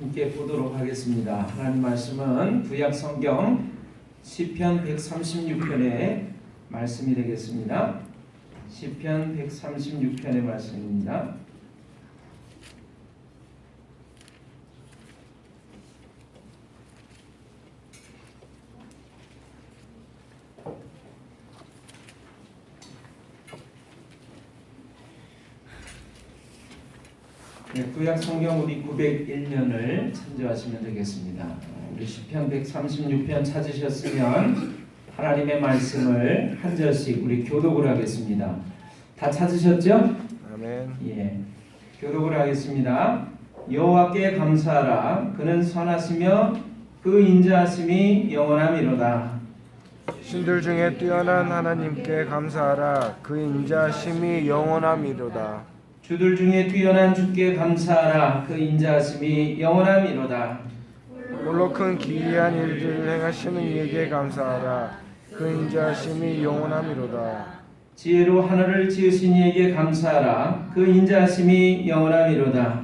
함께 보도록 하겠습니다. 하나님 말씀은 구약 성경 시편 136편의 말씀이 되겠습니다. 시편 136편의 말씀입니다. 구약 성경 우리 901면을 참조하시면 되겠습니다. 우리 시편 136편 찾으셨으면 하나님의 말씀을 한 절씩 우리 교독을 하겠습니다. 다 찾으셨죠? 아멘. 예, 교독을 하겠습니다. 여호와께 감사하라. 그는 선하시며 그 인자하심이 영원함이로다. 신들 중에 뛰어난 하나님께 감사하라. 그 인자심이 영원함이로다. 주들 중에 뛰어난 주께 감사하라. 그 인자하심이 영원함이로다. 홀로 큰 기이한 일들을 행하시는 이에게 감사하라. 그 인자심이 영원함이로다. 지혜로 하늘을 지으신 이에게 감사하라. 그 인자하심이 영원함이로다.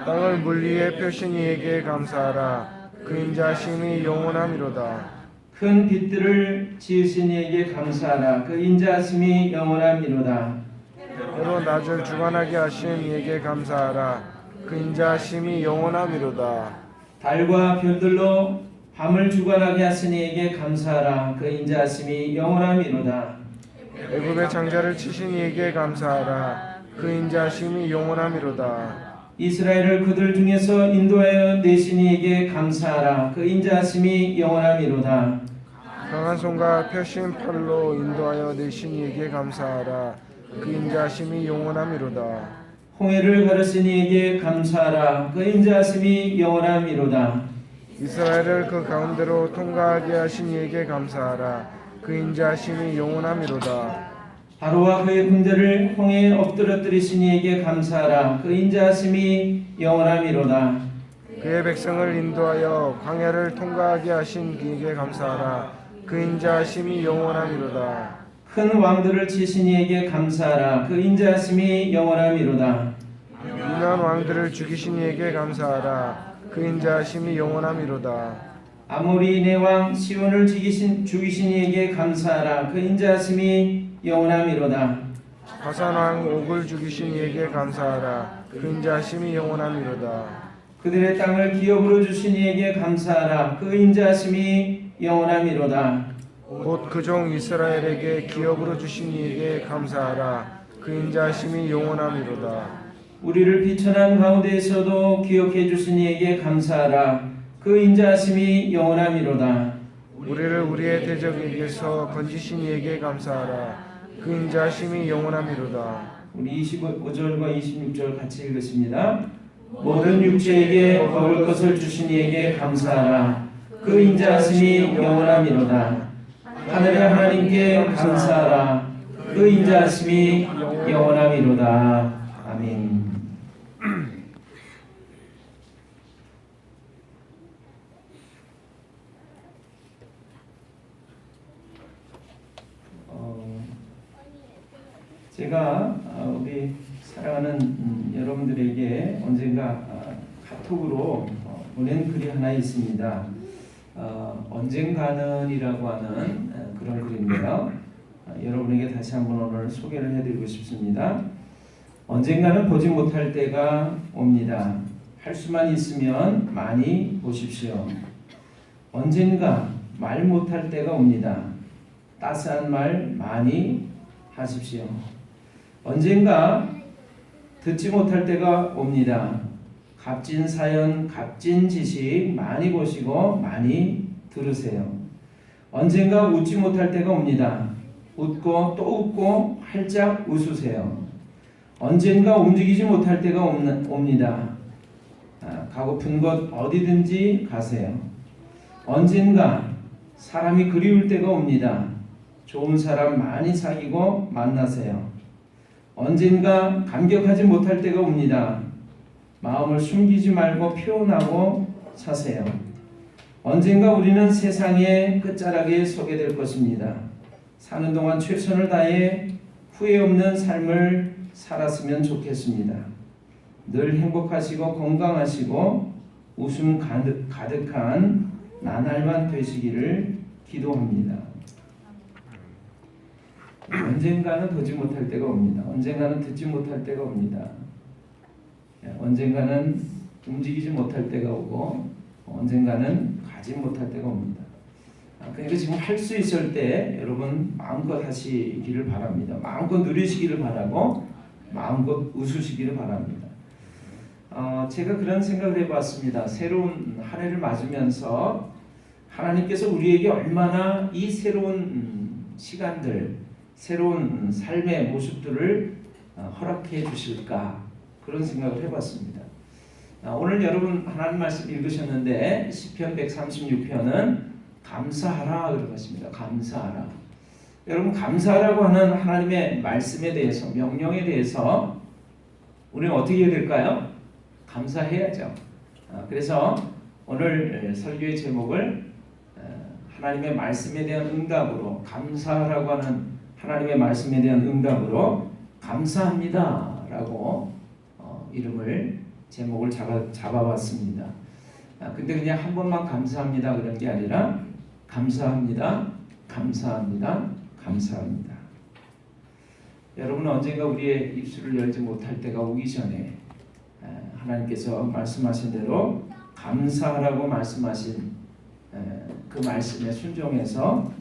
땅을 물 위에 펴신 이에게 감사하라. 그 인자심이 영원함이로다. 큰 빛들을 지으신 이에게 감사하라. 그 인자하심이 영원함이로다. 때로 낮을 주관하게 하신 이에게 감사하라. 그 인자심이 영원함이로다. 달과 별들로 밤을 주관하게 하신 이에게 감사하라. 그 인자하심이 영원함이로다. 애굽의 장자를 치신 이에게 감사하라. 그 인자심이 영원함이로다. 이스라엘을 그들 중에서 인도하여 내신 이에게 감사하라. 그 인자하심이 영원함이로다. 강한 손과 펴신 팔로 인도하여 내신 이에게 감사하라. 그 인자심이 영원함이로다. 홍해를 가르신 이에게 감사하라. 그 인자하심이 영원함이로다. 이스라엘을 그 가운데로 통과하게 하신 이에게 감사하라. 그 인자심이 영원함이로다. 바로와 그의 군대를 홍해에 엎드러뜨리신 이에게 감사하라. 그 인자하심이 영원함이로다. 그의 백성을 인도하여 광야를 통과하게 하신 이에게 감사하라. 그 인자심이 영원함이로다. 큰 왕들을 치신 이에게 감사하라. 그 인자하심이 영원함이로다. 유난 왕들을 죽이신 이에게 감사하라. 그 인자심이 영원함이로다. 아모리네 왕 시온을 죽이신 이에게 감사하라. 그 인자하심이 영원함이로다. 바산 왕 옥을 죽이신 이에게 감사하라. 그 인자심이 영원함이로다. 그들의 땅을 기업으로 주신 이에게 감사하라. 그 인자하심이 영원함이로다. 곧 그 종 이스라엘에게 기업으로 주신 이에게 감사하라. 그 인자심이 영원함이로다. 우리를 비천한 가운데에서도 기억해 주신 이에게 감사하라. 그 인자하심이 영원함이로다. 우리를 우리의 대적에게서 건지신 이에게 감사하라. 그 인자심이 영원함이로다. 우리 25절과 26절 같이 읽겠습니다. 모든 육체에게 먹을 것을 주신 이에게 감사하라. 그 인자하심이 영원함이로다. 하늘의 하나님께 감사하라. 그 인자하심이 영원함이로다. 아멘. 제가 우리 사랑하는 여러분들에게 언젠가 카톡으로 보낸 글이 하나 있습니다. 언젠가는이라고 하는 그런 글인데요. 여러분에게 다시 한번 오늘 소개를 해드리고 싶습니다. 언젠가는 보지 못할 때가 옵니다. 할 수만 있으면 많이 보십시오. 언젠가 말 못할 때가 옵니다. 따스한 말 많이 하십시오. 언젠가 듣지 못할 때가 옵니다. 값진 사연, 값진 지식 많이 보시고 많이 들으세요. 언젠가 웃지 못할 때가 옵니다. 웃고 또 웃고 활짝 웃으세요. 언젠가 움직이지 못할 때가 옵니다. 가고픈 곳 어디든지 가세요. 언젠가 사람이 그리울 때가 옵니다. 좋은 사람 많이 사귀고 만나세요. 언젠가 감격하지 못할 때가 옵니다. 마음을 숨기지 말고 표현하고 사세요. 언젠가 우리는 세상의 끝자락에 서게 될 것입니다. 사는 동안 최선을 다해 후회 없는 삶을 살았으면 좋겠습니다. 늘 행복하시고 건강하시고 웃음 가득한 나날만 되시기를 기도합니다. 언젠가는 보지 못할 때가 옵니다. 언젠가는 듣지 못할 때가 옵니다. 언젠가는 움직이지 못할 때가 오고 언젠가는 가지 못할 때가 옵니다. 그러니까 지금 할 수 있을 때 여러분 마음껏 하시기를 바랍니다. 마음껏 누리시기를 바라고 마음껏 웃으시기를 바랍니다. 제가 그런 생각을 해봤습니다. 새로운 한 해를 맞으면서 하나님께서 우리에게 얼마나 이 새로운 시간들, 새로운 삶의 모습들을 허락해 주실까 그런 생각을 해봤습니다. 오늘 여러분 하나님 말씀 읽으셨는데 시편 136편은 감사하라 그러고 있습니다. 감사하라. 여러분 감사하라고 하는 하나님의 말씀에 대해서 명령에 대해서 우리는 어떻게 해야 될까요? 감사해야죠. 그래서 오늘 설교의 제목을 하나님의 말씀에 대한 응답으로 감사하라고 하는 하나님의 말씀에 대한 응답으로 감사합니다라고 이름을 제목을 잡아봤습니다. 근데 그냥 한 번만 감사합니다 그런 게 아니라 감사합니다, 감사합니다, 감사합니다. 여러분은 언젠가 우리의 입술을 열지 못할 때가 오기 전에 하나님께서 말씀하신 대로 감사하라고 말씀하신 그 말씀에 순종해서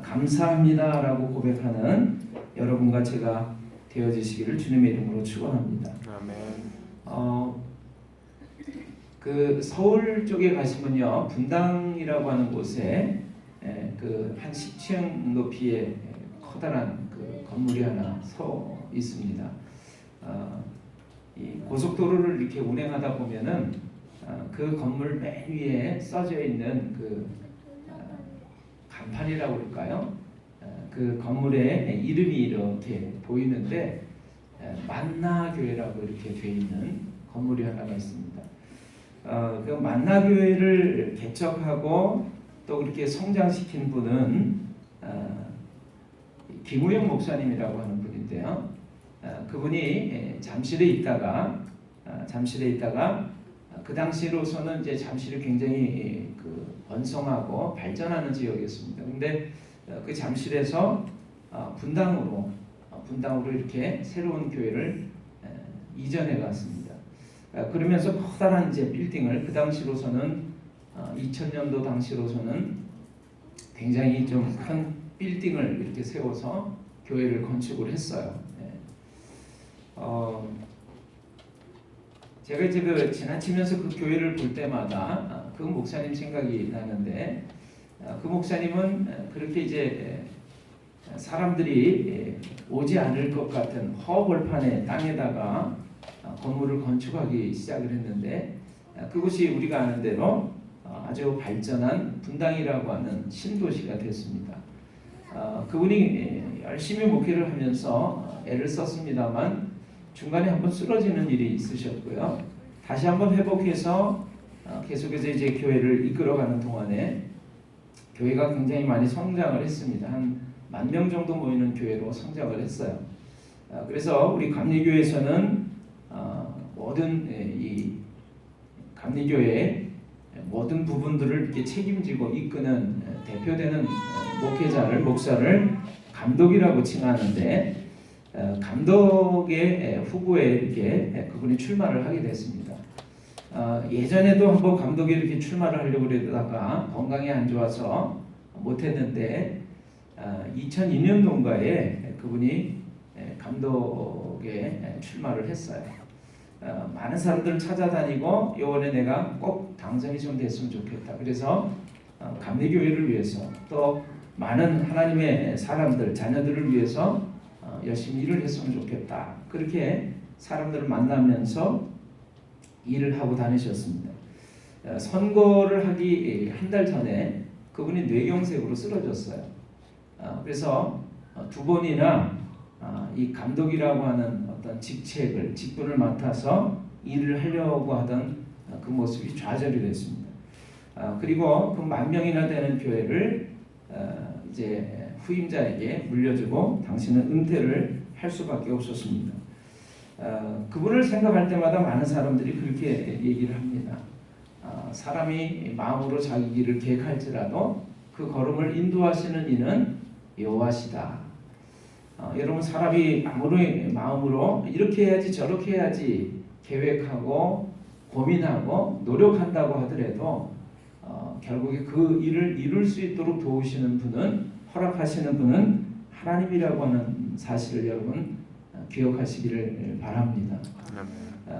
감사합니다라고 고백하는 여러분과 제가 되어지시기를 주님의 이름으로 축원합니다. 아멘. 그 서울 쪽에 가시면요 분당이라고 하는 곳에 그 한 10층 높이의 커다란 그 건물이 하나 서 있습니다. 이 고속도로를 이렇게 운행하다 보면은 그 건물 맨 위에 써져 있는 그 간판이라고 그럴까요? 그 건물의 이름이 이렇게 보이는데 만나교회라고 이렇게 되어 있는 건물이 하나가 있습니다. 그 만나교회를 개척하고 또 그렇게 성장시킨 분은 김우영 목사님이라고 하는 분인데요. 그분이 잠실에 있다가 그 당시로서는 이제 잠실이 굉장히 그 번성하고 발전하는 지역이었습니다. 근데 그 잠실에서 분당으로 이렇게 새로운 교회를 이전해 갔습니다. 그러면서 커다란 이제 빌딩을 그 당시로서는 2000년도 당시로서는 굉장히 좀 큰 빌딩을 이렇게 세워서 교회를 건축을 했어요. 제가 이제 그 지나치면서 그 교회를 볼 때마다 그 목사님 생각이 나는데 그 목사님은 그렇게 이제 사람들이 오지 않을 것 같은 허벌판의 땅에다가 건물을 건축하기 시작을 했는데 그곳이 우리가 아는 대로 아주 발전한 분당이라고 하는 신도시가 됐습니다. 그분이 열심히 목회를 하면서 애를 썼습니다만 중간에 한번 쓰러지는 일이 있으셨고요. 다시 한번 회복해서 계속해서 이제 교회를 이끌어가는 동안에 교회가 굉장히 많이 성장을 했습니다. 한 10,000명 정도 모이는 교회로 성장을 했어요. 그래서 우리 감리교회에서는 모든 이 감리교회의 모든 부분들을 이렇게 책임지고 이끄는 대표되는 목사를 감독이라고 칭하는데 감독의 후보에 이렇게 그분이 출마를 하게 됐습니다. 예전에도 한번 감독이 이렇게 출마를 하려고 그러다가 건강이 안 좋아서 못했는데 2002년도인가에 그분이 감독에 출마를 했어요. 많은 사람들을 찾아다니고 이번에 내가 꼭 당선이 좀 됐으면 좋겠다. 그래서 감리교회를 위해서 또 많은 하나님의 사람들, 자녀들을 위해서 열심히 일을 했으면 좋겠다. 그렇게 사람들을 만나면서 일을 하고 다니셨습니다. 선거를 하기 한 달 전에 그분이 뇌경색으로 쓰러졌어요. 그래서 두 번이나 이 감독이라고 하는 어떤 직분을 맡아서 일을 하려고 하던 그 모습이 좌절이 됐습니다. 그리고 그 10,000명이나 되는 교회를 이제 후임자에게 물려주고 당신은 은퇴를 할 수밖에 없었습니다. 그분을 생각할 때마다 많은 사람들이 그렇게 얘기를 합니다. 사람이 마음으로 자기 길을 계획할지라도 그 걸음을 인도하시는 이는 여호와시다. 여러분 사람이 아무리 마음으로 이렇게 해야지 저렇게 해야지 계획하고 고민하고 노력한다고 하더라도 결국에 그 일을 이룰 수 있도록 도우시는 분은 허락하시는 분은 하나님이라고 하는 사실을 여러분 기억하시기를 바랍니다.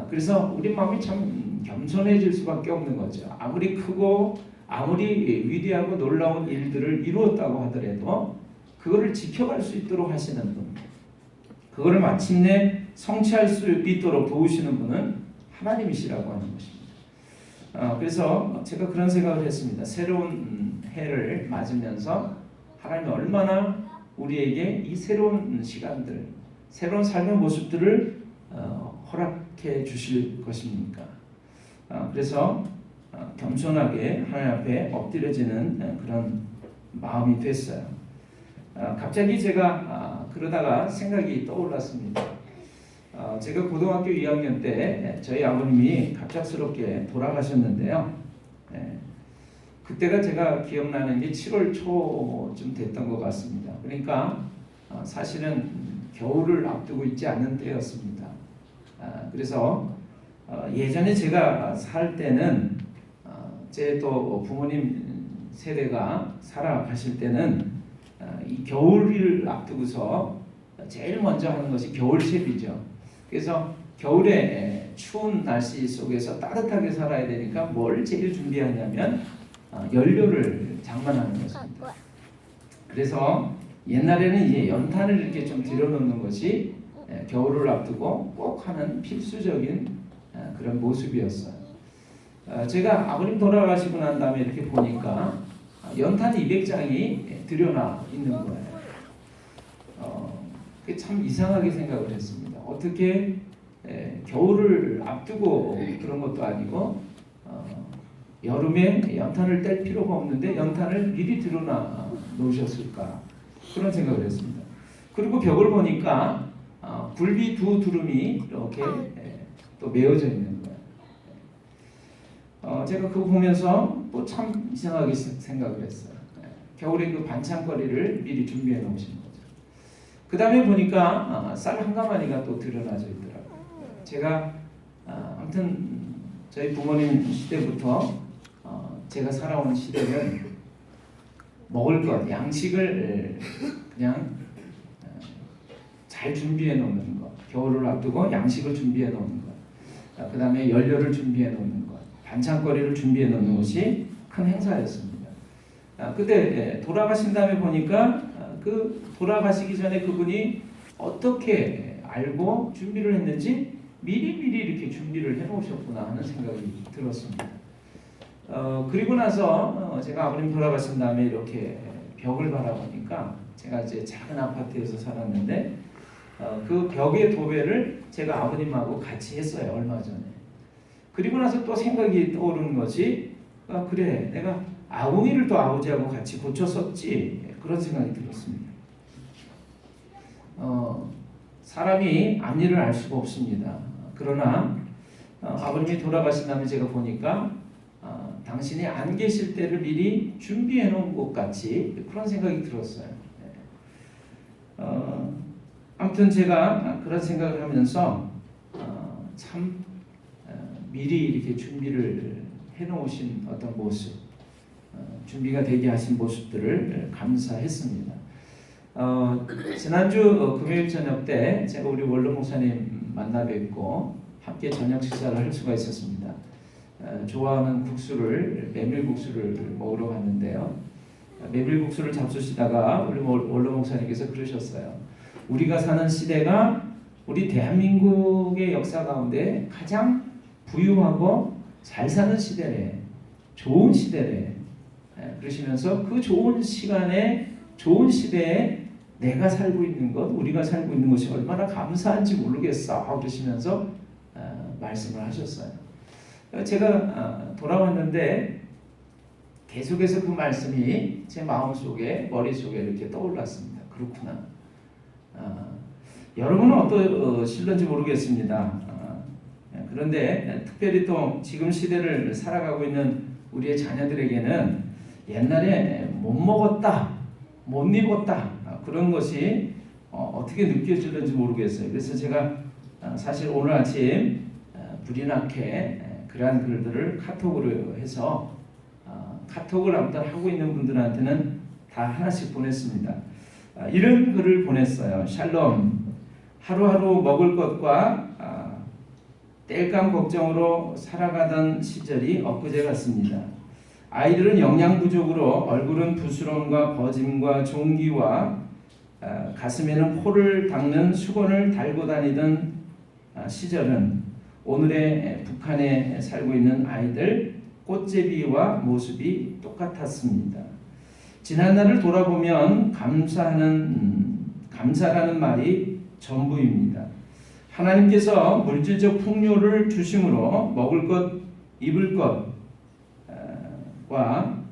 그래서 우리 마음이 참 겸손해질 수밖에 없는 거죠. 아무리 크고 아무리 위대하고 놀라운 일들을 이루었다고 하더라도 그거를 지켜갈 수 있도록 하시는 분, 그거를 마침내 성취할 수 있도록 도우시는 분은 하나님이시라고 하는 것입니다. 그래서 제가 그런 생각을 했습니다. 새로운 해를 맞으면서 하나님이 얼마나 우리에게 이 새로운 시간들, 새로운 삶의 모습들을 허락해 주실 것입니까? 그래서 겸손하게 하나님 앞에 엎드려지는 그런 마음이 됐어요. 갑자기 제가 그러다가 생각이 떠올랐습니다. 제가 고등학교 2학년 때 저희 아버님이 갑작스럽게 돌아가셨는데요. 그때가 제가 기억나는 게 7월 초쯤 됐던 것 같습니다. 그러니까 사실은 겨울을 앞두고 있지 않은 때였습니다. 그래서 예전에 제가 살 때는 제 또 부모님 세대가 살아가실 때는 이 겨울을 앞두고서 제일 먼저 하는 것이 겨울채비죠. 그래서 겨울에 추운 날씨 속에서 따뜻하게 살아야 되니까 뭘 제일 준비하냐면 연료를 장만하는 것입니다. 그래서 옛날에는 이제 연탄을 이렇게 좀 들여놓는 것이 겨울을 앞두고 꼭 하는 필수적인 그런 모습이었어요. 제가 아버님 돌아가시고 난 다음에 이렇게 보니까 연탄 200장이 들여놔 있는 거예요. 그게 참 이상하게 생각을 했습니다. 어떻게 겨울을 앞두고 그런 것도 아니고 여름에 연탄을 뗄 필요가 없는데 연탄을 미리 들여놔 놓으셨을까, 그런 생각을 했습니다. 그리고 벽을 보니까 굴비 두 두름이 이렇게 또 메어져 있는 거예요. 제가 그거 보면서 또 참 이상하게 생각을 했어요. 겨울에 그 반찬거리를 미리 준비해 놓으신 거죠. 그 다음에 보니까 쌀 한 가마니가 또 드러나져 있더라고요. 제가 아무튼 저희 부모님 시대부터 제가 살아온 시대는 먹을 것, 양식을 그냥 잘 준비해 놓는 것, 겨울을 앞두고 양식을 준비해 놓는 것, 그 다음에 연료를 준비해 놓는 것, 반찬거리를 준비해 놓는 것이 큰 행사였습니다. 그때 돌아가신 다음에 보니까 그 돌아가시기 전에 그분이 어떻게 알고 준비를 했는지 미리미리 이렇게 준비를 해놓으셨구나 하는 생각이 들었습니다. 그리고 나서 제가 아버님 돌아가신 다음에 이렇게 벽을 바라보니까, 제가 이제 작은 아파트에서 살았는데 그 벽의 도배를 제가 아버님하고 같이 했어요, 얼마 전에. 그리고 나서 또 생각이 떠오르는 것이, 그래, 내가 아궁이를 또 아버지하고 같이 고쳤었지, 그런 생각이 들었습니다. 사람이 앞일을 알 수가 없습니다. 그러나 아버님이 돌아가신 다음에 제가 보니까 당신이 안 계실 때를 미리 준비해 놓은 것 같이 그런 생각이 들었어요. 아무튼 제가 그런 생각을 하면서 참 미리 이렇게 준비를 해놓으신 어떤 모습, 준비가 되게 하신 모습들을 감사했습니다. 지난주 금요일 저녁 때 제가 우리 원로 목사님 만나 뵙고 함께 저녁 식사를 할 수가 있었습니다. 좋아하는 국수를, 메밀국수를 먹으러 갔는데요. 메밀국수를 잡수시다가 우리 원로 목사님께서 그러셨어요. 우리가 사는 시대가 우리 대한민국의 역사 가운데 가장 부유하고 잘 사는 시대래, 좋은 시대래. 그러시면서 그 좋은 시간에, 좋은 시대에 내가 살고 있는 것, 우리가 살고 있는 것이 얼마나 감사한지 모르겠어 그러시면서 말씀을 하셨어요. 제가 돌아왔는데 계속해서 그 말씀이 제 마음속에, 머릿속에 이렇게 떠올랐습니다. 그렇구나. 여러분은 어떠실런지 모르겠습니다. 그런데 특별히 또 지금 시대를 살아가고 있는 우리의 자녀들에게는 옛날에 못 먹었다, 못 입었다 그런 것이 어떻게 느껴지는지 모르겠어요. 그래서 제가 사실 오늘 아침 불이 나게 그러한 글들을 카톡으로 해서 카톡을 아무튼 하고 있는 분들한테는 다 하나씩 보냈습니다. 이런 글을 보냈어요. 샬롬. 하루하루 먹을 것과 땔감 걱정으로 살아가던 시절이 엊그제 같습니다. 아이들은 영양 부족으로 얼굴은 부스럼과 거짐과 종기와 가슴에는 포를 닦는 수건을 달고 다니던 시절은 오늘의 북한에 살고 있는 아이들 꽃제비와 모습이 똑같았습니다. 지난날을 돌아보면 감사라는 말이 전부입니다. 하나님께서 물질적 풍요를 주심으로 먹을 것, 입을 것과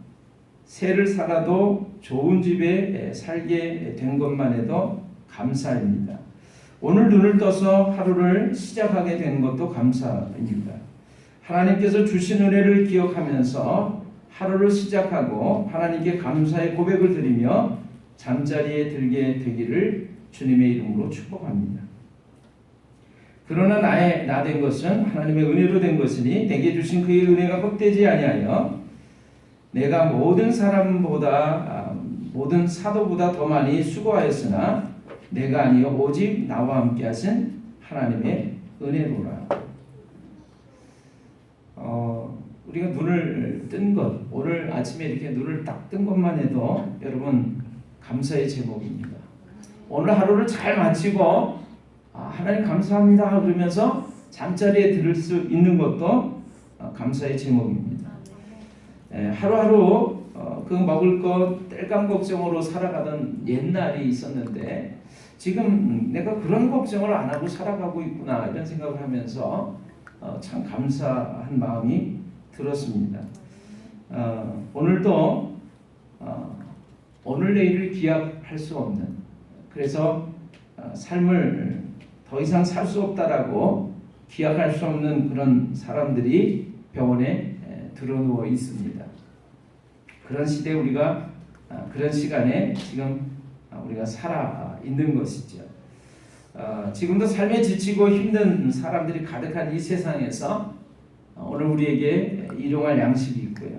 새를 살아도 좋은 집에 살게 된 것만 해도 감사입니다. 오늘 눈을 떠서 하루를 시작하게 된 것도 감사입니다. 하나님께서 주신 은혜를 기억하면서 하루를 시작하고 하나님께 감사의 고백을 드리며 잠자리에 들게 되기를 주님의 이름으로 축복합니다. 그러나 나 된 것은 하나님의 은혜로 된 것이니 내게 주신 그의 은혜가 헛되지 아니하여 내가 모든 사도보다 더 많이 수고하였으나 내가 아니요 오직 나와 함께 하신 하나님의 은혜로라. 우리가 눈을 뜬 것, 오늘 아침에 이렇게 눈을 딱 뜬 것만 해도 여러분 감사의 제목입니다. 오늘 하루를 잘 마치고 하나님 감사합니다 그러면서 잠자리에 들을 수 있는 것도 감사의 제목입니다. 하루하루 그 먹을 것 땔감 걱정으로 살아가던 옛날이 있었는데 지금 내가 그런 걱정을 안 하고 살아가고 있구나 이런 생각을 하면서 참 감사한 마음이 들었습니다. 오늘도 오늘 내일을 기약할 수 없는, 그래서 삶을 더 이상 살 수 없다라고 기약할 수 없는 그런 사람들이 병원에 들어누워 있습니다. 그런 시대 우리가 그런 시간에 지금 우리가 살아 있는 것이죠. 지금도 삶에 지치고 힘든 사람들이 가득한 이 세상에서 오늘 우리에게 일용할 양식이 있고요,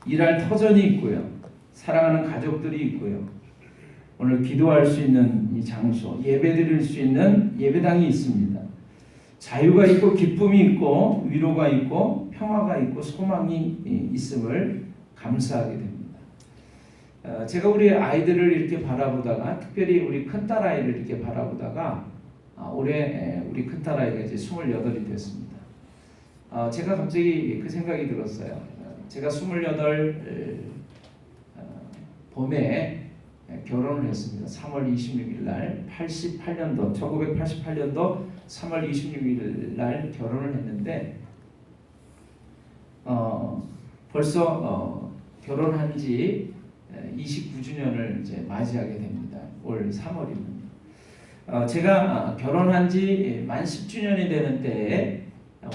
일할 터전이 있고요, 사랑하는 가족들이 있고요, 오늘 기도할 수 있는 이 장소, 예배드릴 수 있는 예배당이 있습니다. 자유가 있고 기쁨이 있고 위로가 있고 평화가 있고 소망이 있음을 감사하게 됩니다. 제가 우리 아이들을 이렇게 바라보다가, 특별히 우리 큰딸아이를 이렇게 바라보다가 올해 우리 큰딸아이가 이제 28이 됐습니다. 제가 갑자기 그 생각이 들었어요. 제가 28 봄에 결혼을 했습니다. 3월 26일 날 1988년도 3월 26일 날 결혼을 했는데 벌써 결혼한 지 29주년을 이제 맞이하게 됩니다. 올 3월이면. 제가 결혼한 지 만 10주년이 되는 때에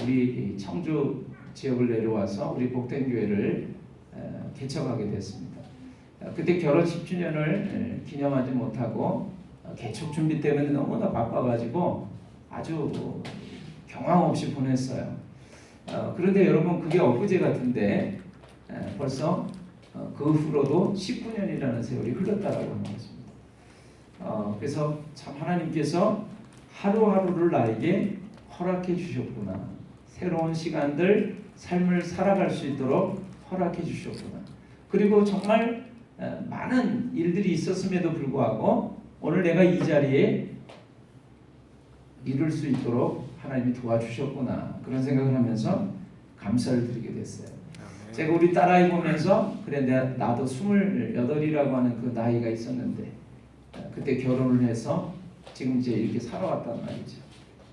우리 청주 지역을 내려와서 우리 복된교회를 개척하게 됐습니다. 그때 결혼 10주년을 기념하지 못하고 개척 준비 때문에 너무나 바빠가지고 아주 경황 없이 보냈어요. 그런데 여러분 그게 엊그제 같은데 벌써 그 후로도 19년이라는 세월이 흘렀다라고 하는 것입니다. 그래서 참 하나님께서 하루하루를 나에게 허락해 주셨구나. 새로운 시간들, 삶을 살아갈 수 있도록 허락해 주셨구나. 그리고 정말 많은 일들이 있었음에도 불구하고 오늘 내가 이 자리에 이룰 수 있도록 하나님이 도와주셨구나. 그런 생각을 하면서 감사를 드리게 됐어요. 제가 우리 딸아이 보면서 그래 나도 28이라고 하는 그 나이가 있었는데 그때 결혼을 해서 지금 이제 이렇게 살아왔단 말이죠.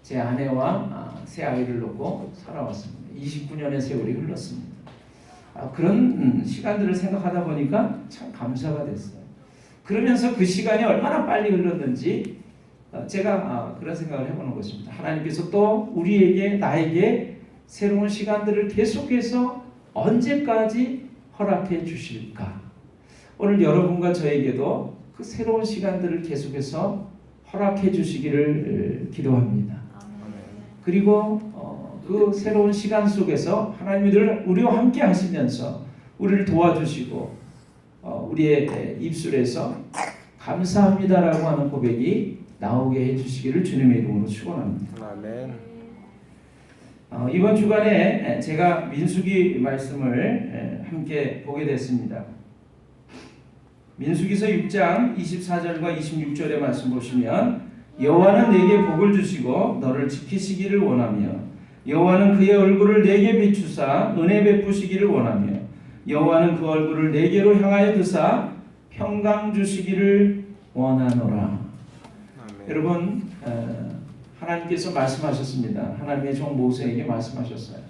제 아내와 새 아이를 놓고 살아왔습니다. 29년의 세월이 흘렀습니다. 그런 시간들을 생각하다 보니까 참 감사가 됐어요. 그러면서 그 시간이 얼마나 빨리 흘렀는지 제가 그런 생각을 해보는 것입니다. 하나님께서 또 우리에게 나에게 새로운 시간들을 계속해서 언제까지 허락해 주실까? 오늘 여러분과 저에게도 그 새로운 시간들을 계속해서 허락해 주시기를 기도합니다. 그리고 그 새로운 시간 속에서 하나님이 늘 우리와 함께 하시면서 우리를 도와주시고 우리의 입술에서 감사합니다라고 하는 고백이 나오게 해주시기를 주님의 이름으로 축원합니다. 아멘. 이번 주간에 제가 민수기 말씀을 함께 보게 됐습니다. 민수기서 6장 24절과 26절의 말씀 보시면 여호와는 내게 복을 주시고 너를 지키시기를 원하며 여호와는 그의 얼굴을 내게 비추사 은혜 베푸시기를 원하며 여호와는 그 얼굴을 내게로 향하여 드사 평강 주시기를 원하노라. 아멘. 여러분 하나님께서 말씀하셨습니다. 하나님의 종 모세에게 말씀하셨어요.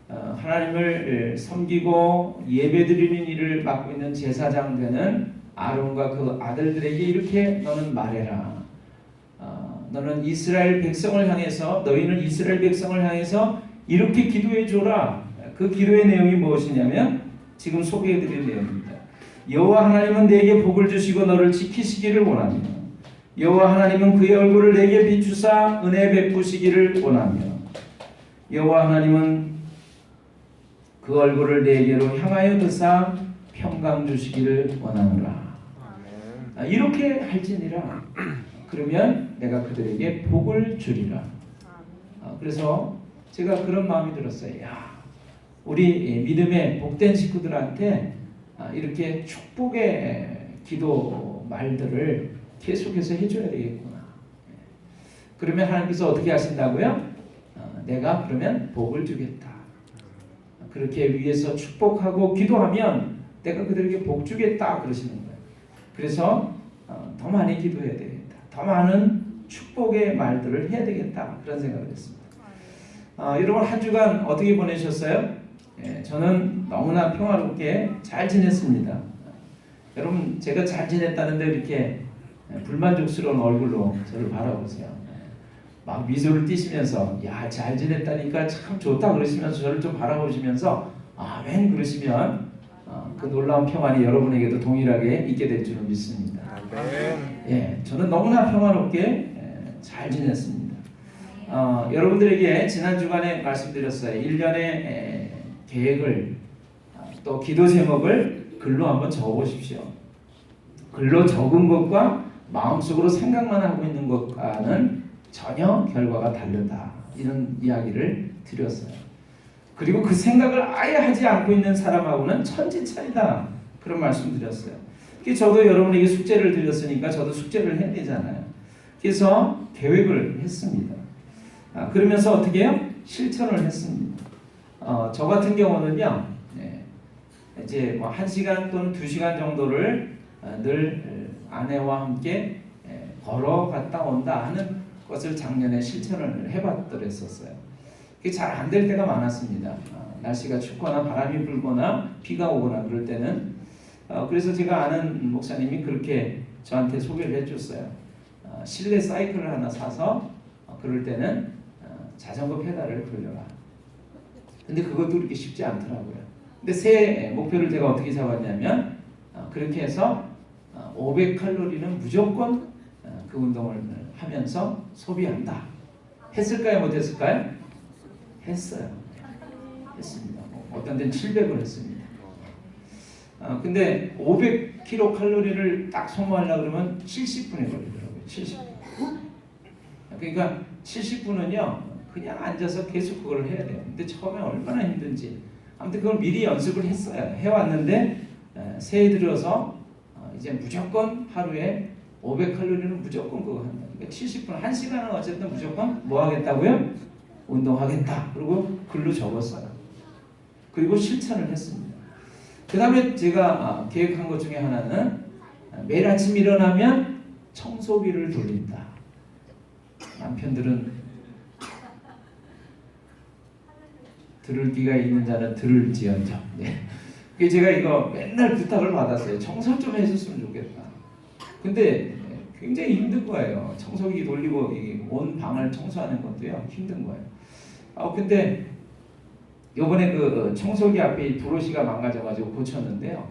하나님을 섬기고 예배드리는 일을 맡고 있는 제사장 되는 아론과 그 아들들에게 이렇게 너는 말해라. 너는 이스라엘 백성을 향해서 너희는 이스라엘 백성을 향해서 이렇게 기도해 줘라. 그 기도의 내용이 무엇이냐면 지금 소개해 드릴 내용입니다. 여호와 하나님은 내게 복을 주시고 너를 지키시기를 원하며 여호와 하나님은 그의 얼굴을 내게 비추사 은혜 베푸시기를 원하며 여호와 하나님은 그 얼굴을 내게로 향하여 드사 평강 주시기를 원하노라. 이렇게 할지니라. 그러면 내가 그들에게 복을 주리라. 그래서 제가 그런 마음이 들었어요. 야, 우리 믿음의 복된 식구들한테 이렇게 축복의 기도 말들을 계속해서 해줘야 되겠구나. 그러면 하나님께서 어떻게 하신다고요? 내가 그러면 복을 주겠다. 그렇게 위에서 축복하고 기도하면 내가 그들에게 복 주겠다 그러시는 거예요. 그래서 더 많이 기도해야 되겠다. 더 많은 축복의 말들을 해야 되겠다. 그런 생각을 했습니다. 여러분 한 주간 어떻게 보내셨어요? 저는 너무나 평화롭게 잘 지냈습니다. 여러분 제가 잘 지냈다는데 이렇게 불만족스러운 얼굴로 저를 바라보세요. 막 미소를 띠시면서 야, 잘 지냈다니까 참 좋다 그러시면서 저를 좀 바라보시면서 아멘 그러시면 그 놀라운 평안이 여러분에게도 동일하게 있게 될 줄을 믿습니다. 아멘. 저는 너무나 평화롭게 잘 지냈습니다. 여러분들에게 지난 주간에 말씀드렸어요. 1년의 계획을 또 기도 제목을 글로 한번 적어보십시오. 글로 적은 것과 마음속으로 생각만 하고 있는 것과는 전혀 결과가 다르다. 이런 이야기를 드렸어요. 그리고 그 생각을 아예 하지 않고 있는 사람하고는 천지차이다. 그런 말씀 드렸어요. 저도 여러분에게 숙제를 드렸으니까 저도 숙제를 해야 되잖아요. 그래서 계획을 했습니다. 그러면서 어떻게 해요? 실천을 했습니다. 저 같은 경우는요, 이제 뭐 1시간 또는 2시간 정도를 늘 아내와 함께 걸어갔다 온다 하는 것을 작년에 실천을 해봤더랬었어요. 그게 잘 안 될 때가 많았습니다. 날씨가 춥거나 바람이 불거나 비가 오거나 그럴 때는 그래서 제가 아는 목사님이 그렇게 저한테 소개를 해줬어요. 실내 사이클을 하나 사서 그럴 때는 자전거 페달을 돌려라. 근데 그것도 그렇게 쉽지 않더라고요. 근데 새 목표를 제가 어떻게 잡았냐면 그렇게 해서 500칼로리는 무조건 그 운동을 하면서 소비한다. 했을까요? 못했을까요? 했어요. 했습니다. 어떤 데는 700을 했습니다. 근데 500kcal 딱 소모하려고 그러면 70분이 걸리더라고요. 70분. 그러니까 70분은요 그냥 앉아서 계속 그걸 해야 돼요. 근데 처음에 얼마나 힘든지 아무튼 그걸 미리 연습을 했어요. 해왔는데 새해 들어서 이제 무조건 하루에 500칼로리는 무조건 그거 한다. 그러니까 70분, 1시간은 어쨌든 무조건 뭐 하겠다고요? 운동하겠다. 그리고 글로 적었어요. 그리고 실천을 했습니다. 그 다음에 제가 계획한 것 중에 하나는 매일 아침 일어나면 청소기를 돌린다. 남편들은 들을 귀가 있는 자는 들을지언정. 네. 제가 이거 맨날 부탁을 받았어요. 청소 좀 해줬으면 좋겠다. 근데 굉장히 힘든 거예요. 청소기 돌리고 온 방을 청소하는 것도요 힘든 거예요. 근데 요번에 그 청소기 앞에 이 브러쉬가 망가져가지고 고쳤는데요.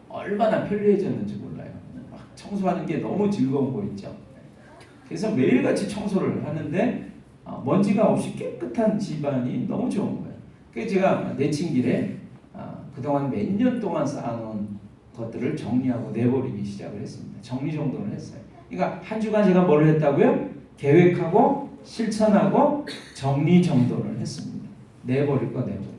얼마나 편리해졌는지 몰라요. 막 청소하는 게 너무 즐거운 거 있죠. 그래서 매일같이 청소를 하는데 먼지가 없이 깨끗한 집안이 너무 좋은 거예요. 그래서 제가 내친길에 그동안 몇 년 동안 쌓아놓은 것들을 정리하고 내버리기 시작을 했습니다. 정리정돈을 했어요. 그러니까 한 주간 제가 뭘 했다고요? 계획하고 실천하고 정리정돈을 했습니다. 내버릴 거 내버리고.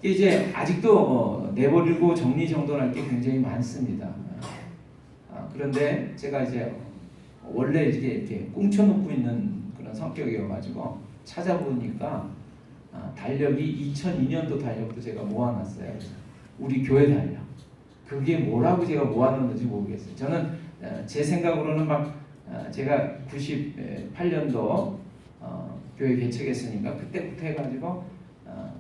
이제 아직도 내버리고 정리정돈할 게 굉장히 많습니다. 그런데 제가 이제 원래 이렇게 꽁쳐놓고 있는 그런 성격이어가지고 찾아보니까 달력이 2002년도 달력도 제가 모아놨어요. 우리 교회 달력. 그게 뭐라고 제가 모아놨는지 모르겠어요. 저는 제 생각으로는 막 제가 98년도 교회 개척했으니까 그때부터 해가지고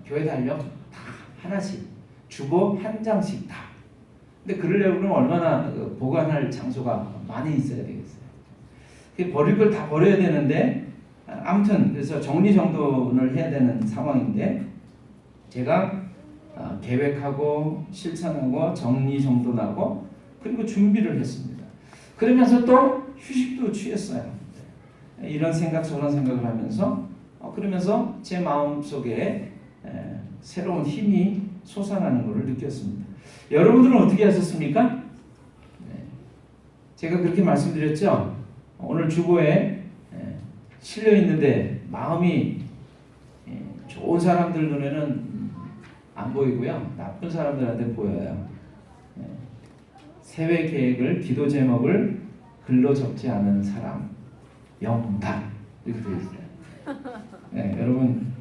교회 달력 다 하나씩 주보 한 장씩 다. 근데 그러려면 얼마나 보관할 장소가 많이 있어야 되겠어요. 버릴 걸 다 버려야 되는데 아무튼 그래서 정리정돈을 해야 되는 상황인데 제가 계획하고 실천하고 정리정돈하고 그리고 준비를 했습니다. 그러면서 또 휴식도 취했어요. 이런 생각 저런 생각을 하면서 그러면서 제 마음속에 새로운 힘이 솟아나는 것을 느꼈습니다. 여러분들은 어떻게 하셨습니까? 제가 그렇게 말씀드렸죠. 오늘 주보에 실려 있는데 마음이 좋은 사람들 눈에는 안 보이고요. 나쁜 사람들한테 보여요. 세회 계획을 기도 제목을 글로 적지 않은 사람 영단 이렇게 되어 있어요. 여러분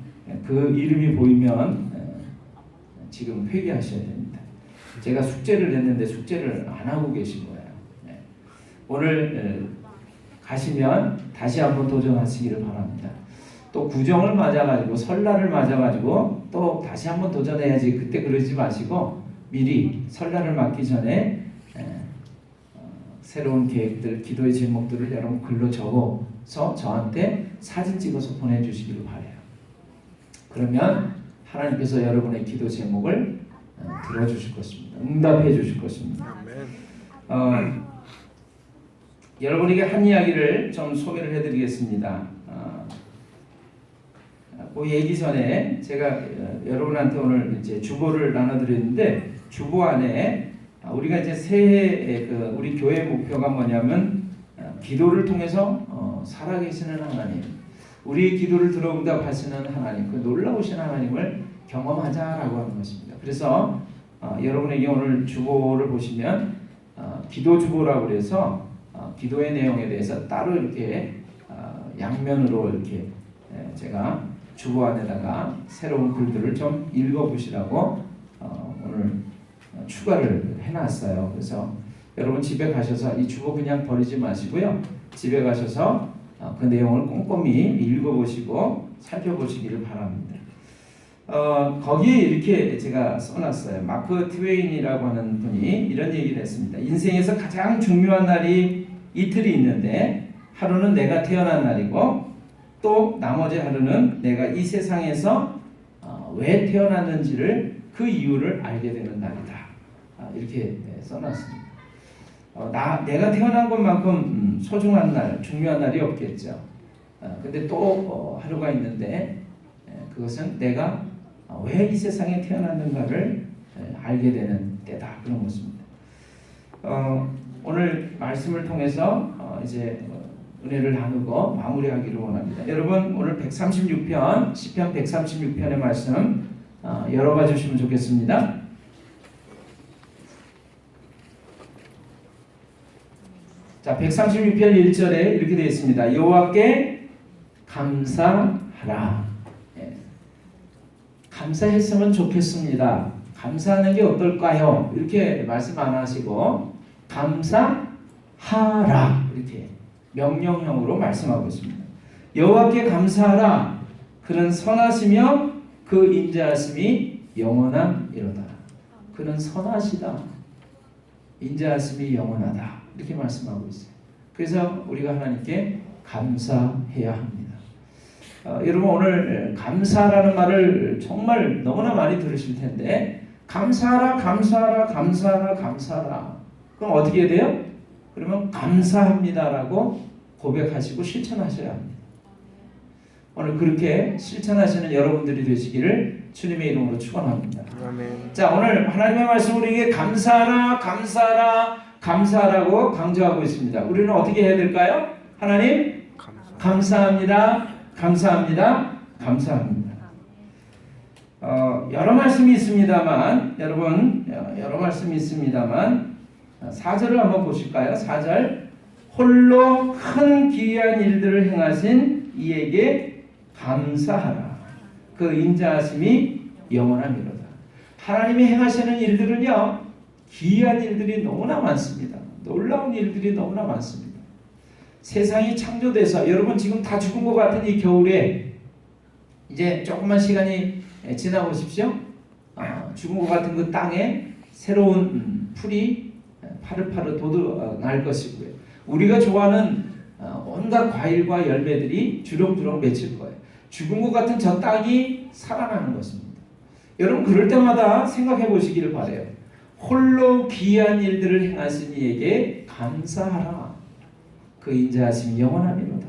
그 이름이 보이면 지금 회개하셔야 됩니다. 제가 숙제를 냈는데 숙제를 안 하고 계신 거예요. 오늘 가시면 다시 한번 도전하시기를 바랍니다. 또 구정을 맞아가지고 설날을 맞아가지고 또 다시 한번 도전해야지 그때 그러지 마시고 미리 설날을 맞기 전에 새로운 계획들, 기도의 제목들을 여러분 글로 적어서 저한테 사진 찍어서 보내주시기를 바라요. 그러면 하나님께서 여러분의 기도 제목을 들어주실 것입니다. 응답해 주실 것입니다. 여러분에게 한 이야기를 좀 소개를 해드리겠습니다. 그 얘기 전에 제가 여러분한테 오늘 이제 주보를 나눠드렸는데 주보 안에 우리가 이제 새해 우리 교회 목표가 뭐냐면 기도를 통해서 살아계시는 하나님, 우리의 기도를 들어응답하시는 하나님, 그 놀라우신 하나님을 경험하자라고 하는 것입니다. 그래서 여러분에게 오늘 주보를 보시면 기도 주보라고 그래서 기도의 내용에 대해서 따로 이렇게 양면으로 이렇게 제가 주보 안에다가 새로운 글들을 좀 읽어보시라고 오늘 추가를 해놨어요. 그래서 여러분 집에 가셔서 이 주보 그냥 버리지 마시고요. 집에 가셔서 그 내용을 꼼꼼히 읽어보시고 살펴보시기를 바랍니다. 거기에 이렇게 제가 써놨어요. 마크 트웨인이라고 하는 분이 이런 얘기를 했습니다. 인생에서 가장 중요한 날이 이틀이 있는데 하루는 내가 태어난 날이고 또 나머지 하루는 내가 이 세상에서 왜 태어났는지를 그 이유를 알게 되는 날이다. 이렇게 써놨습니다. 내가 태어난 것만큼 소중한 날, 중요한 날이 없겠죠. 근데 또 하루가 있는데 그것은 내가 왜 이 세상에 태어났는가를 알게 되는 때다. 그런 것입니다. 오늘 말씀을 통해서 이제 은혜를 나누고 마무리하기를 원합니다. 여러분 오늘 136편 시편 136편의 말씀 열어봐 주시면 좋겠습니다. 자, 136편 1절에 이렇게 되어 있습니다. 여호와께 감사하라. 감사했으면 좋겠습니다. 감사하는 게 어떨까요? 이렇게 말씀 안 하시고 감사하라 이렇게 명령형으로 말씀하고 있습니다. 여호와께 감사하라. 그는 선하시며 그 인자하심이 영원함이로다. 그는 선하시다. 인자하심이 영원하다. 이렇게 말씀하고 있어요. 그래서 우리가 하나님께 감사해야 합니다. 여러분 오늘 감사라는 말을 정말 너무나 많이 들으실 텐데 감사하라 감사하라 감사하라 감사하라. 그럼 어떻게 해야 돼요? 그러면 감사합니다라고 고백하시고 실천하셔야 합니다. 오늘 그렇게 실천하시는 여러분들이 되시기를 주님의 이름으로 축원합니다. 아멘. 자, 오늘 하나님의 말씀 우리에게 감사하라 감사하라 감사하라고 강조하고 있습니다. 우리는 어떻게 해야 될까요? 하나님 감사합니다 감사합니다 감사합니다. 여러 말씀이 있습니다만 여러분 여러 말씀이 있습니다만 4절을 한번 보실까요? 4절 홀로 큰 기이한 일들을 행하신 이에게 감사하라. 그 인자하심이 영원함이로다. 하나님이 행하시는 일들은요 기이한 일들이 너무나 많습니다. 놀라운 일들이 너무나 많습니다. 세상이 창조돼서 여러분 지금 다 죽은 것 같은 이 겨울에 이제 조금만 시간이 지나보십시오. 죽은 것 같은 그 땅에 새로운 풀이 파릇파릇 돋아날 것이고요. 우리가 좋아하는 온갖 과일과 열매들이 주렁주렁 맺힐 거예요. 죽은 것 같은 저 땅이 살아나는 것입니다. 여러분 그럴 때마다 생각해 보시기를 바라요. 홀로 기이한 일들을 행하신 이에게 감사하라. 그 인자하심이 영원함이로다.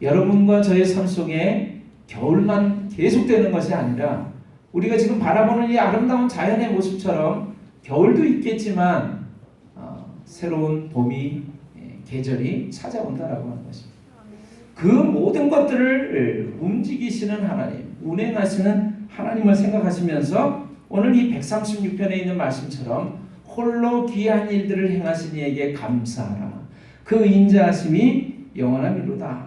여러분과 저의 삶 속에 겨울만 계속되는 것이 아니라 우리가 지금 바라보는 이 아름다운 자연의 모습처럼 겨울도 있겠지만 새로운 봄이 계절이 찾아온다라고 하는 것입니다. 그 모든 것들을 움직이시는 하나님, 운행하시는 하나님을 생각하시면서 오늘 이 136편에 있는 말씀처럼 홀로 귀한 일들을 행하신 이에게 감사하라. 그 인자하심이 영원함이로다.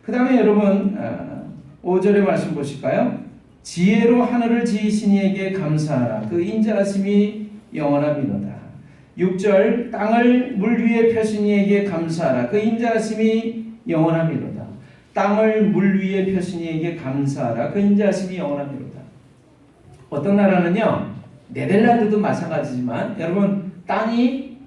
그 다음에 여러분 5절의 말씀 보실까요? 지혜로 하늘을 지으신 이에게 감사하라. 그 인자하심이 영원함이로다. 6절 땅을 물 위에 펴신 이에게 감사하라. 그 인자하심이 영원함이로다. 땅을 물 위에 펴신 이에게 감사하라. 그 인자하심이 영원함이로다. 어떤 나라는요 네덜란드도 마찬가지지만 여러분 땅이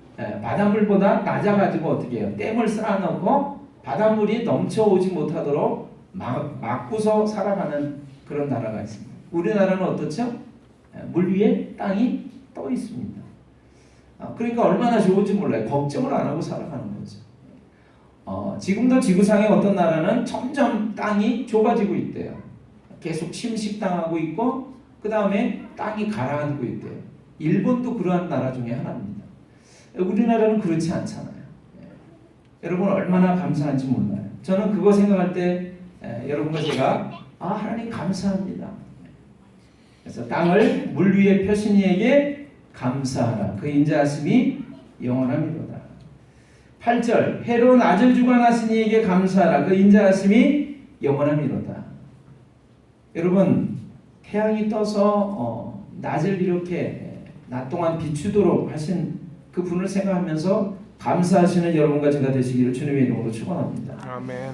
바닷물보다 낮아가지고 어떻게 해요? 댐을 쌓아놓고 바닷물이 넘쳐오지 못하도록 막고서 살아가는 그런 나라가 있습니다. 우리나라는 어떻죠? 물 위에 땅이 떠 있습니다. 그러니까 얼마나 좋은지 몰라요. 걱정을 안 하고 살아가는 거죠. 지금도 지구상의 어떤 나라는 점점 땅이 좁아지고 있대요. 계속 침식당하고 있고 그 다음에 땅이 가라앉고 있대요. 일본도 그러한 나라 중에 하나입니다. 우리나라는 그렇지 않잖아요. 여러분 얼마나 감사한지 몰라요. 저는 그거 생각할 때 여러분과 제가 하나님 감사합니다. 그래서 땅을 물 위에 펴신 이에게 감사하라. 그 인자하심이 영원함이로다. 8절 해로 낮을 주관하신 이에게 감사하라. 그 인자하심이 영원함이로다. 여러분 태양이 떠서 낮을 이렇게 낮 동안 비추도록 하신 그 분을 생각하면서 감사하시는 여러분과 제가 되시기를 주님의 이름으로 축원합니다. 아멘.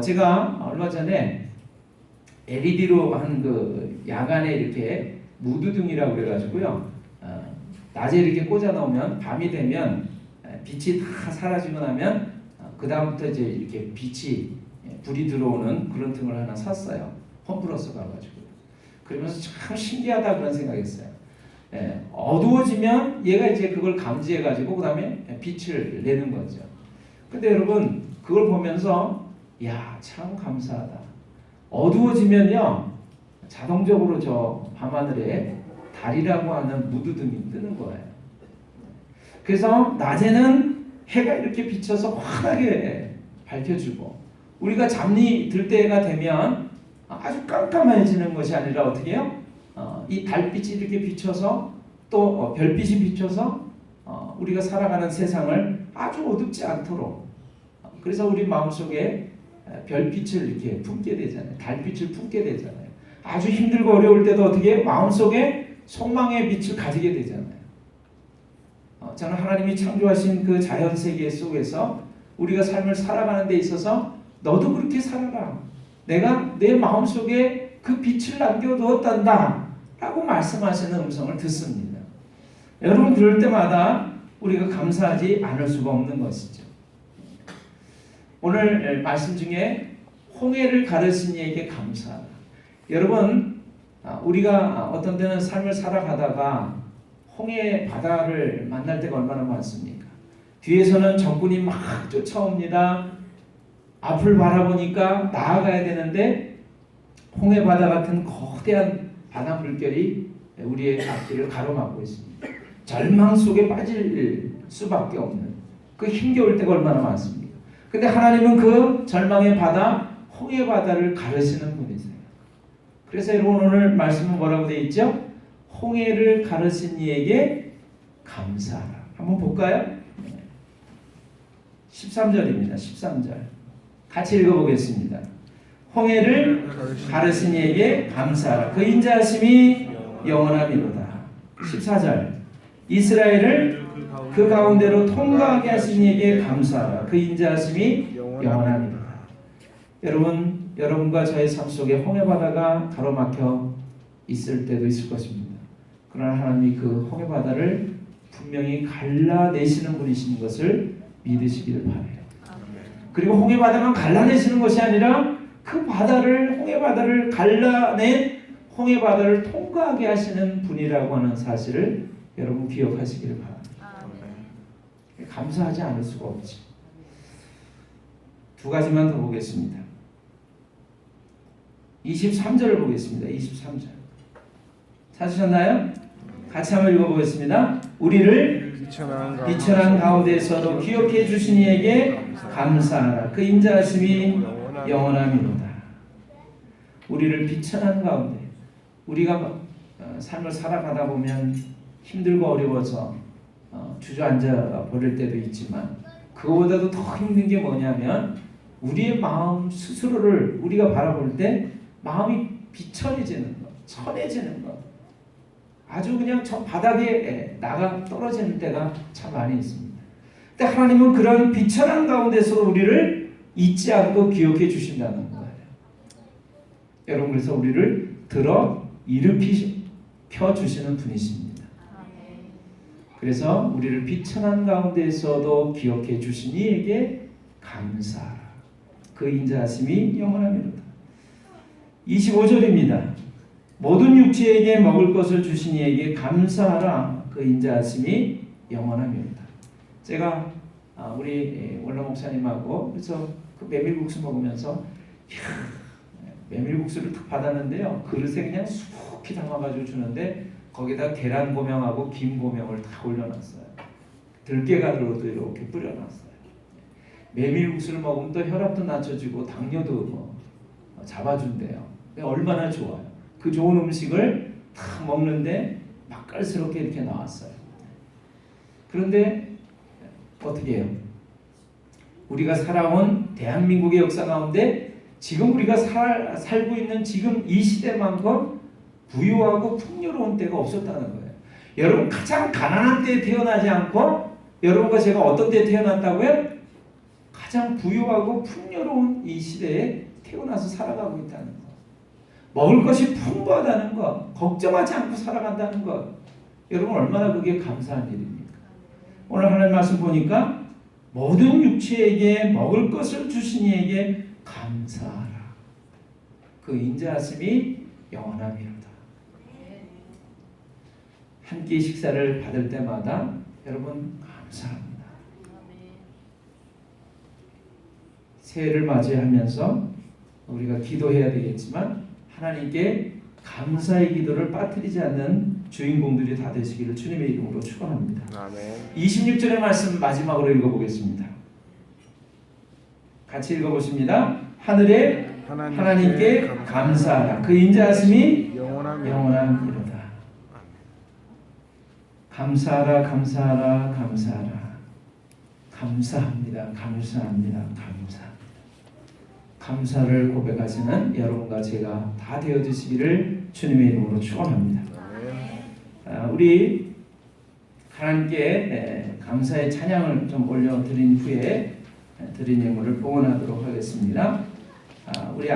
제가 얼마 전에 LED로 한 그 야간에 이렇게 무드등이라고 그래가지고요. 낮에 이렇게 꽂아 놓으면 밤이 되면 빛이 다 사라지고 나면 그 다음부터 이제 이렇게 불이 들어오는 그런 등을 하나 샀어요. 홈플러스 가가지고. 그러면서 참 신기하다 그런 생각했어요. 어두워지면 얘가 이제 그걸 감지해가지고 그 다음에 빛을 내는 거죠. 근데 여러분 그걸 보면서 야, 참 감사하다. 어두워지면요 자동적으로 저 밤하늘에 달이라고 하는 무드등이 뜨는 거예요. 그래서 낮에는 해가 이렇게 비쳐서 환하게 밝혀주고 우리가 잠이 들 때가 되면 아주 깜깜해지는 것이 아니라 어떻게 해요? 이 달빛이 이렇게 비쳐서 또 별빛이 비쳐서 우리가 살아가는 세상을 아주 어둡지 않도록 그래서 우리 마음속에 별빛을 이렇게 품게 되잖아요. 달빛을 품게 되잖아요. 아주 힘들고 어려울 때도 어떻게 마음속에 소망의 빛을 가지게 되잖아요. 저는 하나님이 창조하신 그 자연 세계 속에서 우리가 삶을 살아가는 데 있어서 너도 그렇게 살아라. 내가 내 마음속에 그 빛을 남겨두었단다 라고 말씀하시는 음성을 듣습니다. 여러분 그럴 때마다 우리가 감사하지 않을 수가 없는 것이죠. 오늘 말씀 중에 홍해를 가르신 이에게 감사하라. 여러분, 우리가 어떤 때는 삶을 살아가다가 홍해 바다를 만날 때가 얼마나 많습니까? 뒤에서는 적군이 막 쫓아옵니다. 앞을 바라보니까 나아가야 되는데 홍해 바다 같은 거대한 바다 물결이 우리의 앞길을 가로막고 있습니다. 절망 속에 빠질 수밖에 없는 그 힘겨울 때가 얼마나 많습니까? 근데 하나님은 그 절망의 바다, 홍해 바다를 가르시는 분이세요. 그래서 여러분 오늘 말씀은 뭐라고 되어 있죠? 홍해를 가르신 이에게 감사하라. 한번 볼까요? 13절입니다. 13절. 같이 읽어보겠습니다. 홍해를 가르신 이에게 감사하라. 그 인자하심이 영원함이로다. 14절. 이스라엘을 그 가운데로 통과하게 하신 이에게 감사하라. 그 인자하심이 영원함이로다. 여러분과 저의 삶 속에 홍해 바다가 가로막혀 있을 때도 있을 것입니다. 그러나 하나님이 그 홍해 바다를 분명히 갈라내시는 분이신 것을 믿으시기를 바라요. 그리고 홍해 바다만 갈라내시는 것이 아니라 그 바다를, 홍해 바다를 갈라낸 홍해 바다를 통과하게 하시는 분이라고 하는 사실을 여러분 기억하시기를 바랍니다. 감사하지 않을 수가 없지. 두 가지만 더 보겠습니다. 23절을 보겠습니다. 23절. 찾으셨나요? 같이 한번 읽어보겠습니다. 우리를 비천한 가운데에서도 기억해 주신 이에게 감사하라. 그 인자하심이 영원함이로다. 우리를 비천한 가운데, 우리가 삶을 살아가다 보면 힘들고 어려워서 주저앉아 버릴 때도 있지만 그거보다도 더 힘든 게 뭐냐면 우리의 마음 스스로를 우리가 바라볼 때 마음이 비천해지는 것, 천해지는 것, 아주 그냥 저 바닥에 나가 떨어지는 때가 참 많이 있습니다. 근데 하나님은 그런 비천한 가운데서 우리를 잊지 않고 기억해 주신다는 거예요. 여러분, 그래서 우리를 들어 일으켜 주시는 분이십니다. 그래서 우리를 비천한 가운데에서도 기억해 주신 이에게 감사하라. 그 인자하심이 영원함이로다. 25절입니다. 모든 육체에게 먹을 것을 주신 이에게 감사하라. 그 인자하심이 영원함이로다. 제가 우리 원로 목사님하고 그래서 그 메밀국수 먹으면서 메밀국수를 탁 받았는데요. 그릇에 그냥 수북히 담아가지고 주는데 거기다 계란 고명하고 김 고명을 다 올려놨어요. 들깨가루도 이렇게 뿌려놨어요. 메밀국수를 먹으면 또 혈압도 낮춰주고 당뇨도 뭐 잡아준대요. 얼마나 좋아요. 그 좋은 음식을 다 먹는데 맛깔스럽게 이렇게 나왔어요. 그런데 어떻게 해요? 우리가 살아온 대한민국의 역사 가운데 지금 우리가 살고 있는 지금 이 시대만큼 부유하고 풍요로운 때가 없었다는 거예요. 여러분, 가장 가난한 때에 태어나지 않고 여러분과 제가 어떤 때에 태어났다고요? 가장 부유하고 풍요로운 이 시대에 태어나서 살아가고 있다는 거. 먹을 것이 풍부하다는 것, 걱정하지 않고 살아간다는 것. 여러분, 얼마나 그게 감사한 일입니까? 오늘 하나님 말씀 보니까 모든 육체에게 먹을 것을 주신 이에게 감사하라. 그 인자하심이 영원함이로다. 한 끼 식사를 받을 때마다 여러분 감사합니다. 새해를 맞이하면서 우리가 기도해야 되겠지만 하나님께 감사의 기도를 빠뜨리지 않는 주인공들이 다 되시기를 주님의 이름으로 축원합니다. 아멘. 26절의 말씀 마지막으로 읽어보겠습니다. 같이 읽어보십니다. 하늘에 하나님께 감사하라. 그 인자하심이 영원함이로다. 감사하라, 감사하라, 감사하라. 감사합니다, 감사합니다, 감사합니다. 감사를 고백하시는 여러분과 제가 다 되어주시기를 주님의 이름으로 축원합니다. 우리 하나님께 감사의 찬양을 좀 올려드린 후에 드린 예물을 봉헌하도록 하겠습니다. 우리